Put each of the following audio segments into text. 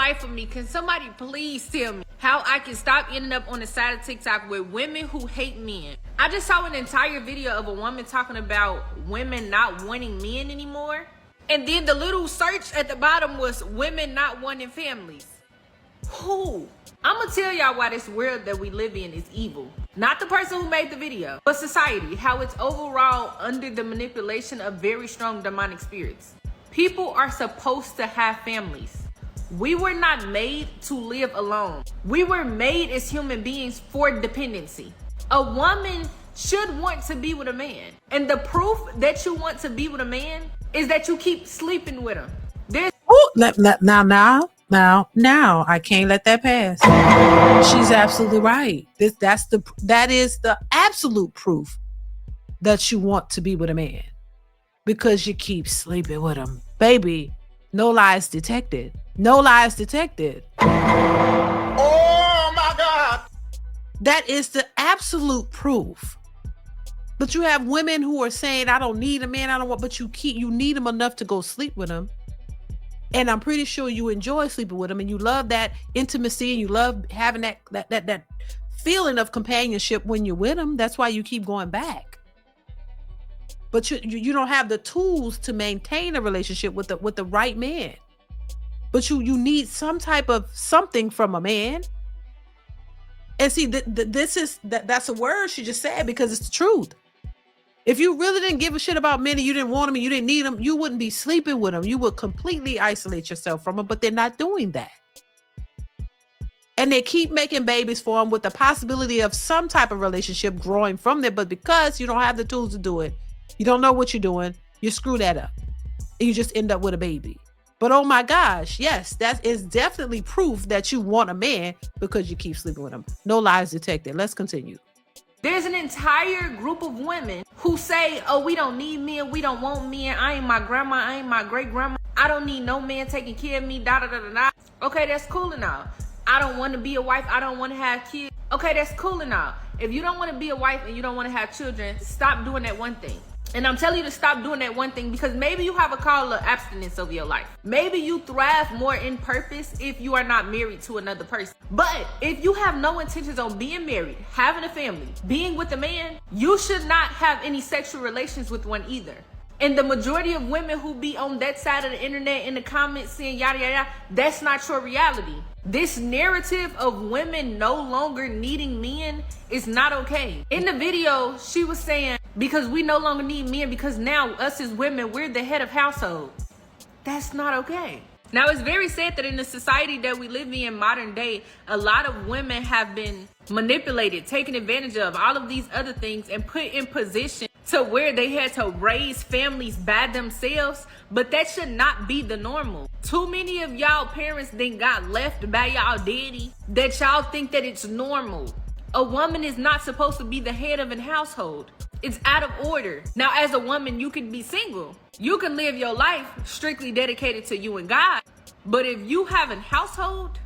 right for me. Can somebody please tell me how I can stop ending up on the side of TikTok with women who hate men? I just saw an entire video of a woman talking about women not wanting men anymore. And then the little search at the bottom was women not wanting families. Who? I'm gonna tell y'all why this world that we live in is evil. Not the person who made the video, but society, how it's overall under the manipulation of very strong demonic spirits. People are supposed to have families. We were not made to live alone. We were made as human beings for dependency. A woman should want to be with a man. And the proof that you want to be with a man is that you keep sleeping with him. Now, I can't let that pass. She's absolutely right. That is the absolute proof that you want to be with a man, because you keep sleeping with him. Baby, no lies detected. No lies detected. Oh my God. That is the absolute proof. But you have women who are saying, I don't need a man, but you need him enough to go sleep with him. And I'm pretty sure you enjoy sleeping with him, and you love that intimacy, and you love having that feeling of companionship when you're with him. That's why you keep going back. But you don't have the tools to maintain a relationship with the right man. But you need some type of something from a man. And see, that's a word she just said, because it's the truth. If you really didn't give a shit about men and you didn't want them and you didn't need them, you wouldn't be sleeping with them. You would completely isolate yourself from them, but they're not doing that. And they keep making babies for them with the possibility of some type of relationship growing from there. But because you don't have the tools to do it, you don't know what you're doing, you screw that up. And you just end up with a baby. But oh my gosh, yes, that is definitely proof that you want a man because you keep sleeping with him. No lies detected. Let's continue. There's an entire group of women who say, oh, we don't need men, we don't want men, I ain't my grandma, I ain't my great grandma, I don't need no man taking care of me, da da da da da. Okay, that's cool and all. I don't want to be a wife, I don't want to have kids. Okay, that's cool and all. If you don't want to be a wife and you don't want to have children, stop doing that one thing. And I'm telling you to stop doing that one thing because maybe you have a call of abstinence over your life. Maybe you thrive more in purpose if you are not married to another person. But if you have no intentions on being married, having a family, being with a man, you should not have any sexual relations with one either. And the majority of women who be on that side of the internet in the comments saying yada yada, that's not your reality. This narrative of women no longer needing men is not okay. In the video, she was saying, because we no longer need men because now us as women, we're the head of household. That's not okay. Now, it's very sad that in the society that we live in modern day, a lot of women have been manipulated, taken advantage of, all of these other things, and put in position to where they had to raise families by themselves. But that should not be the normal. Too many of y'all parents then got left by y'all daddy that y'all think that it's normal. A woman is not supposed to be the head of a household. It's out of order. Now, as a woman, you can be single. You can live your life strictly dedicated to you and God. But if you have a household,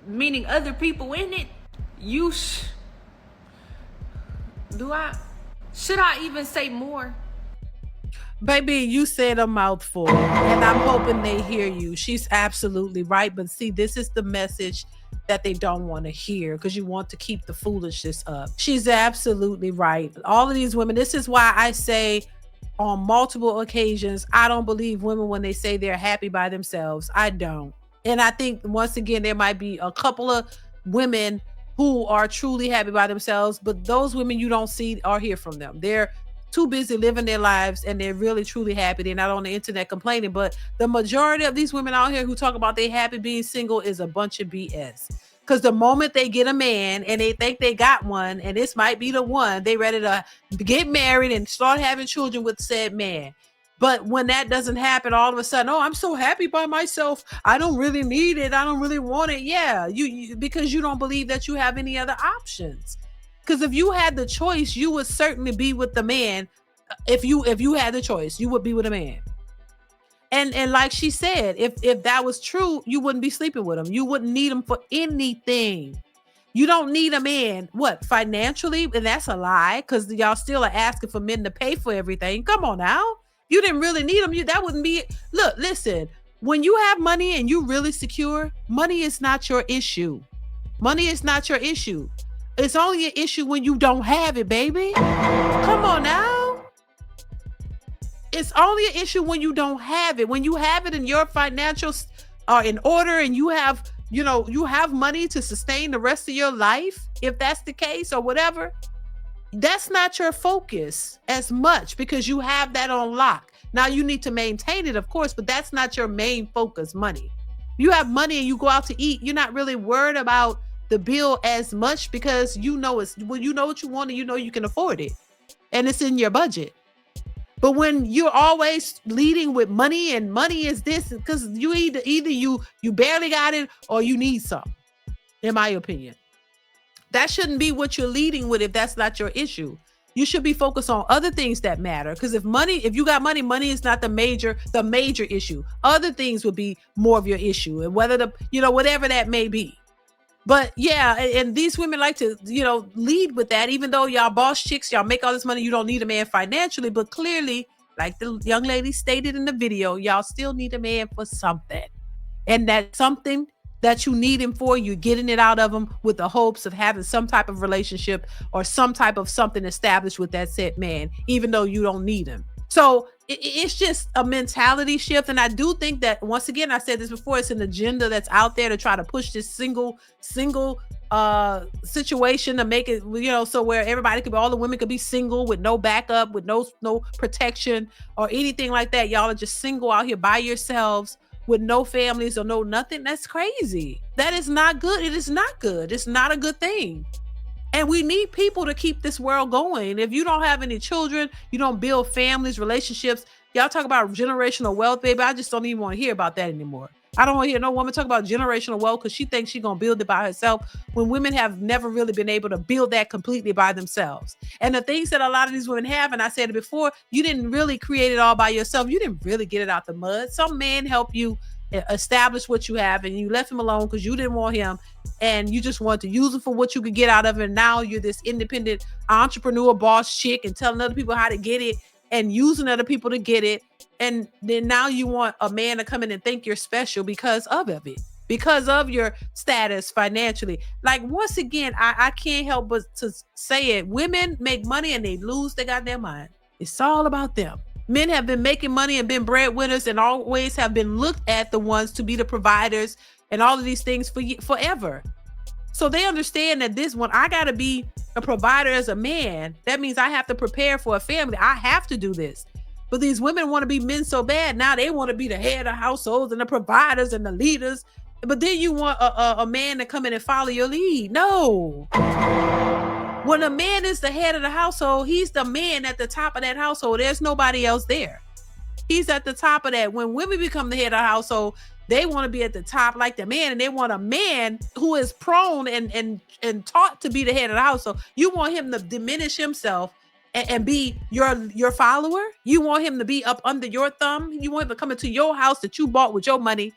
meaning other people in it, should I even say more? Baby, you said a mouthful, and I'm hoping they hear you. She's absolutely right. But see, this is the message that they don't want to hear because you want to keep the foolishness up. She's absolutely right. All of these women, this is why I say on multiple occasions, I don't believe women when they say they're happy by themselves. I don't. And I think once again, there might be a couple of women who are truly happy by themselves, but those women you don't see or hear from them. They're too busy living their lives and they're really truly happy. They're not on the internet complaining, but the majority of these women out here who talk about they happy being single is a bunch of BS. Because the moment they get a man and they think they got one and this might be the one, they ready to get married and start having children with said man. But when that doesn't happen, all of a sudden, oh, I'm so happy by myself. I don't really need it. I don't really want it. Yeah, you because you don't believe that you have any other options. Because if you had the choice, you would certainly be with the man. If you had the choice, you would be with a man. And like she said, if that was true, you wouldn't be sleeping with him. You wouldn't need him for anything. You don't need a man, what, financially? And that's a lie, because y'all still are asking for men to pay for everything. Come on now. You didn't really need him. That wouldn't be, look, listen, When you have money and you really secure, money is not your issue. Money is not your issue. It's only an issue when you don't have it, baby. Come on now. It's only an issue when you don't have it. When you have it and your financials are in order and you have, you have money to sustain the rest of your life, if that's the case or whatever, that's not your focus as much because you have that on lock. Now you need to maintain it, of course, but that's not your main focus, money. You have money and you go out to eat, you're not really worried about the bill as much because you know you know what you want and you know you can afford it. And it's in your budget. But when you're always leading with money and money is this, because you either you barely got it or you need some, in my opinion. That shouldn't be what you're leading with if that's not your issue. You should be focused on other things that matter. Because if you got money, money is not the major issue. Other things would be more of your issue, and whether whatever that may be. But yeah, and these women like to, lead with that, even though y'all boss chicks, y'all make all this money, you don't need a man financially. But clearly, like the young lady stated in the video, y'all still need a man for something. And that something that you need him for, you're getting it out of him with the hopes of having some type of relationship or some type of something established with that said man, even though you don't need him. So it's just a mentality shift. And I do think that, once again, I said this before, it's an agenda that's out there to try to push this single situation to make it, so where everybody could be, all the women could be single with no backup, with no protection or anything like that. Y'all are just single out here by yourselves with no families or no nothing. That's crazy. That is not good. It is not good. It's not a good thing. And we need people to keep this world going. If you don't have any children, you don't build families, relationships. Y'all talk about generational wealth, baby. I just don't even want to hear about that anymore. I don't want to hear no woman talk about generational wealth because she thinks she's going to build it by herself when women have never really been able to build that completely by themselves. And the things that a lot of these women have, and I said it before, you didn't really create it all by yourself. You didn't really get it out the mud. Some man helped you establish what you have and you left him alone because you didn't want him and you just wanted to use him for what you could get out of it. And now you're this independent entrepreneur boss chick and telling other people how to get it and using other people to get it. And then now you want a man to come in and think you're special because of it, because of your status financially. Like, once again, I can't help but to say it. Women make money and they lose their goddamn mind. It's all about them. Men have been making money and been breadwinners and always have been looked at the ones to be the providers and all of these things forever. So they understand that when I got to be a provider as a man, that means I have to prepare for a family. I have to do this. But these women want to be men so bad. Now they want to be the head of households and the providers and the leaders. But then you want a man to come in and follow your lead. No. When a man is the head of the household, he's the man at the top of that household. There's nobody else there. He's at the top of that. When women become the head of the household, they want to be at the top like the man, and they want a man who is prone and taught to be the head of the household. You want him to diminish himself and be your follower. You want him to be up under your thumb. You want him to come into your house that you bought with your money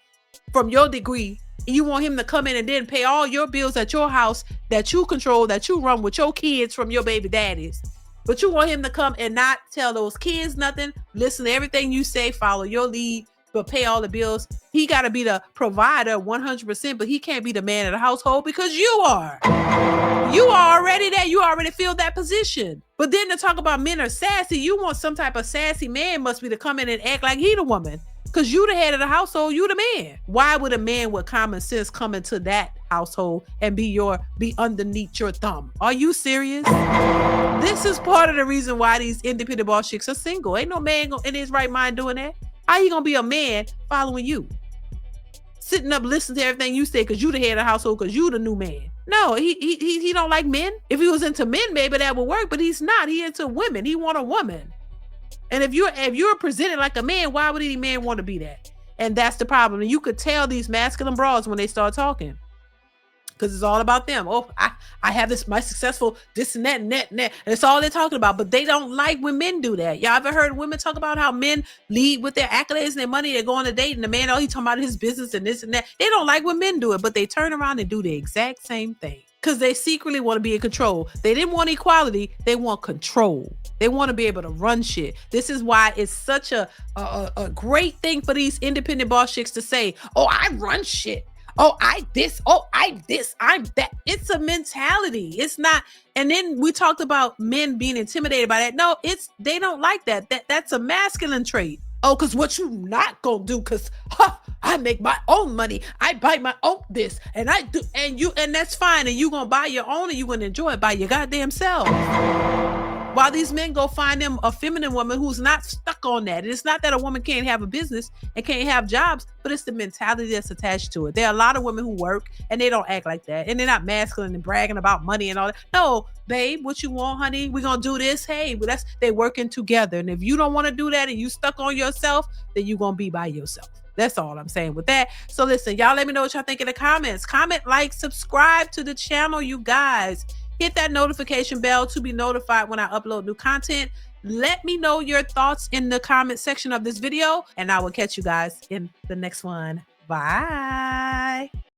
from your degree. You want him to come in and then pay all your bills at your house that you control, that you run with your kids from your baby daddies. But you want him to come and not tell those kids nothing, listen to everything you say, follow your lead, but pay all the bills. He got to be the provider 100%, but he can't be the man of the household because you are. You are already there. You already filled that position. But then to talk about men are sassy, you want some type of sassy man must be to come in and act like he the woman. Because you the head of the household, you the man. Why would a man with common sense come into that household and be underneath your thumb? Are you serious? This is part of the reason why these independent boss chicks are single. Ain't no man in his right mind doing that. How you gonna be a man following you? Sitting up listening to everything you say because you the head of the household because you the new man. No, he don't like men. If he was into men, maybe that would work, but he's not. He into women. He want a woman. And if you're presented like a man, why would any man want to be that? And that's the problem. And you could tell these masculine bras when they start talking. Because it's all about them. Oh, I have my successful this and that and that and that. And it's all they're talking about. But they don't like when men do that. Y'all ever heard women talk about how men lead with their accolades and their money? They go on a date and the man, he talking about his business and this and that. They don't like when men do it, but they turn around and do the exact same thing. because they secretly want to be in control. They didn't want equality. They want control. They want to be able to run shit. This is why it's such a great thing for these independent boss chicks to say, oh, I run shit. Oh, I this. Oh, I this. I'm that. It's a mentality. It's not. And then we talked about men being intimidated by that. No, they don't like that. That's a masculine trait. Oh, because what you not gonna do? Because I make my own money. I buy my own this, and I do, and that's fine. And you gonna buy your own, and you gonna enjoy it by your goddamn self. While these men go find them a feminine woman who's not stuck on that. And it's not that a woman can't have a business and can't have jobs, but it's the mentality that's attached to it. There are a lot of women who work and they don't act like that. And they're not masculine and bragging about money and all that. No, babe, what you want, honey? We're going to do this. Hey, they working together. And if you don't want to do that and you stuck on yourself, then you're going to be by yourself. That's all I'm saying with that. So listen, y'all let me know what y'all think in the comments. Comment, like, subscribe to the channel, you guys. Hit that notification bell to be notified when I upload new content. Let me know your thoughts in the comment section of this video, and I will catch you guys in the next one. Bye.